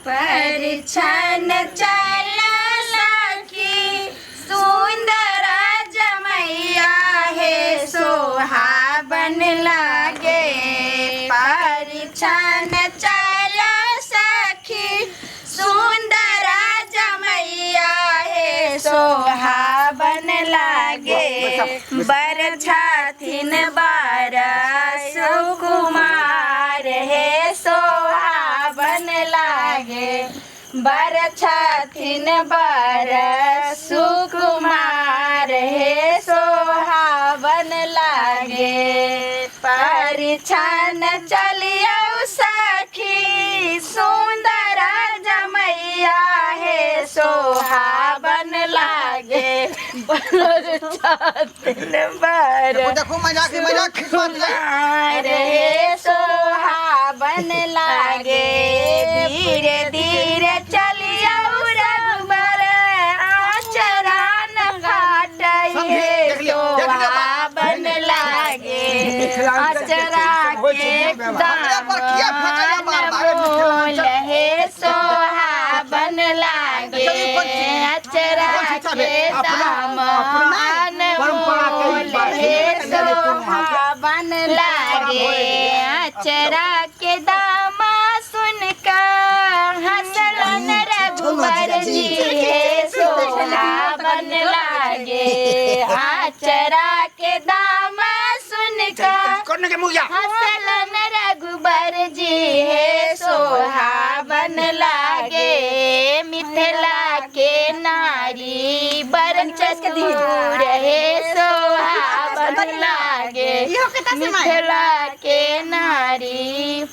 परिछन चल सखी सुंदर जमैया हे सोहाबन लागे परिछन चल सखी सुंदर जमैया हे सोहाबन लागे बर छथिन बार सुकुमार हे सोहाबन लागे बर छथिन बर सुकुमार हे सोहाबन लागे परिछन चलियौ सखी सुंदर जमैया हे सोहाबन लागे बर छथिन बर सुकुमार हे सोहाबन लागे धीरे धीरे चलियौ रघुबर आचरण घाटै हे सोहाबन लागे अचरा के दामन बोल हे सोहाबन लागे अचरा के दामन बोल हे सोहाबन लागे अचरा के दाम सुनकर हंसलन रघुबर जी हे सोहाबन लागे अचरा के दाम सुनकर हंसलन रघुबर जी हे सोहाबन लागे मिथिला के नारी बरचूर हे सोहाबन लागे मिथिला के नारी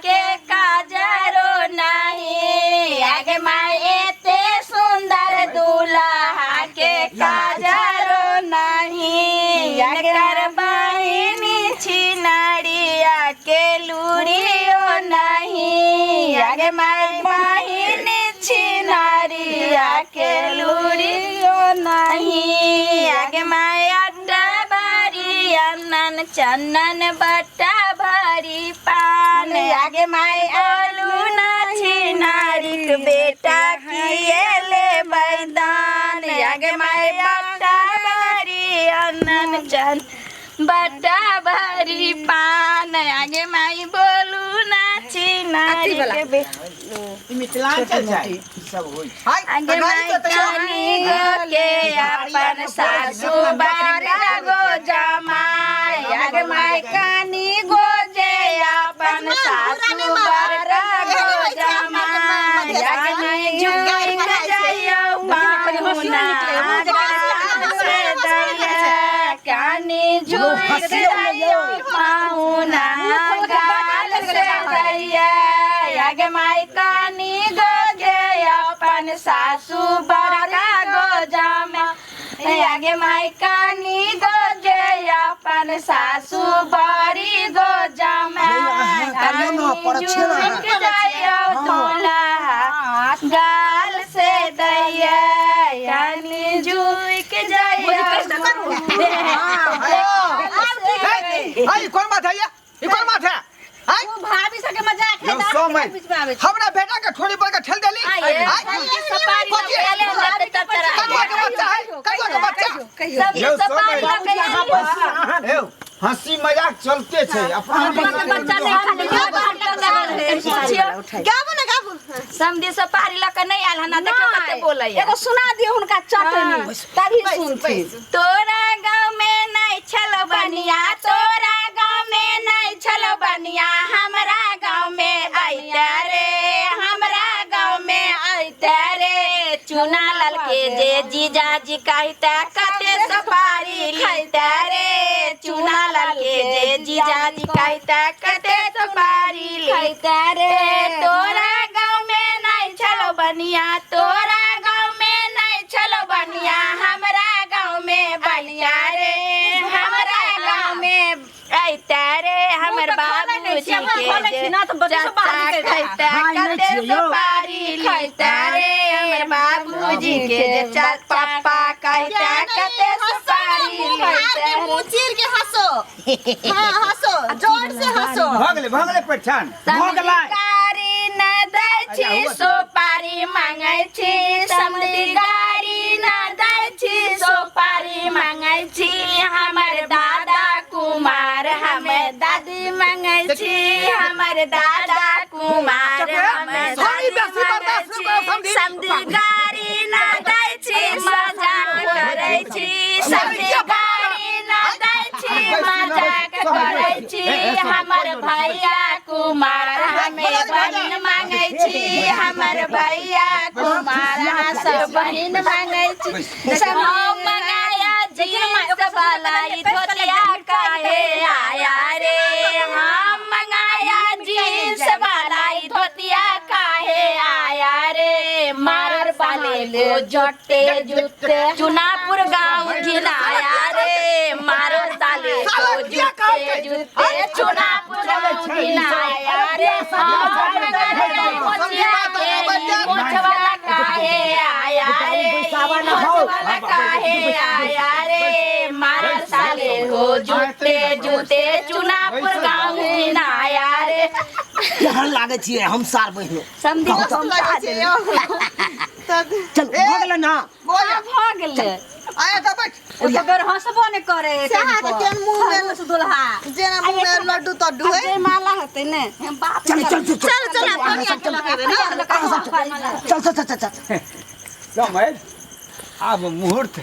के काजरो नहीं आगे माए ते सुंदर दूल्हा के काजरो नहीं अगर बहिनी छिनारिया के लूरियो नहीं आगे माए बहिनी छिनारिया के लूरियो नहीं आगे माए अड्डा बारी अनन चंदन बट्टा भरी पान आगे माए आलू नाची नारिक बेटा किए ले मैदान आगे माए बट्टा भरी अनन चंद बट्टा भरी पान आगे माई बोलू नाची नारिक आगे माई कानी गो के अपन सासू बार गो जमाई आगे माई कानी गो जे अपन सासू बार गो जमाई आगे माई जुई जायो पाहुना से दैया कानी जुई जायो पाहुना गाल से दैया आगे माई कानी गो गे अपन सासू बड़ा गो जमा आगे माई कानी गो गे अपन सासू बड़ी गो जमा झुक जायो तोला गाल से दैया यानी झुक जायो कौन बात है ये कौन बात है वो भाभी सके मजाक है हमरा बेटा के ठोड़ी पर के ठेल देली सपारी पहले हाथ ततरा कगवा के बच्चा है कगवा के बच्चा सब सपारी लगे हंसी मजाक चलते छे अपना बच्चा ने खाली गाबू ना गाबू समझे सपारी लगे नहीं आल ना देखो कते बोलै एगो सुना दियो हुनका चटनी तभी सुनती तोरा गांव में नहीं छलो बनिया तोरा गांव में नहीं छलो बनिया हमरा गांव में आइता रे हमरा गांव में आइता रे चुना लाल के जे जीजाजी कहता कते सपारी खाइता रे चुना लाल के जे जीजाजी कहता कते सपारी खाइता रे तोरा गांव में नहीं छलो बनिया तोरा गांव में नहीं छलो बनिया हमरा गांव में बनिया रे हमरा गांव में आइता रे हमर बाबूजी के सुपारी खाइता रे हमर बाबूजी के पापा कहता कते सुपारी के मुंह चीर के हंसो हां हंसो जोर से हंसो भगले पहचान भगला गाड़ी न दै छी सोपारी मांगै छी समधी गाड़ी न दै छी सोपारी मांगै छी हमर दादा कुमार हमें दादी मांगै छी हमर दादा कुमार हमें समधी गाड़ी न दै छी मजाक करै छी समधी गाड़ी न दै छी मजाक करै छी हमर भैया कुमार हमें बहिन मांगै छी हमर भैया कुमार सब बहिन मांगै छी सब मंगाया जींस वाला ई धोतिया काहे आया रे हम मंगाया जींस वाला ई धोतिया काहे आया रे मार वाले ले जट्टे जुत्ते चुनापुर गांव घिनाया रे मार ताले जुत्ते जुत्ते चुनापुर गांव घिनाया रे मोछ वाला काहे आया रे वाला काहे आया रे मार साले हो जुत्ते जुत्ते चुनापुर गांव घिनाया रे यहाँ लागे छिए हम सार बहिनो समझी चल भगले ना भगले आया त बैठ अगर हंसबो ने करे चाहा त केन मुंह में दुल्हा जेना मुंह में लड्डू तड्डू है माला होते ने चल चल चल चल चल बढ़िया के लगावे ना चल चल चल चल समय अब मुहूर्त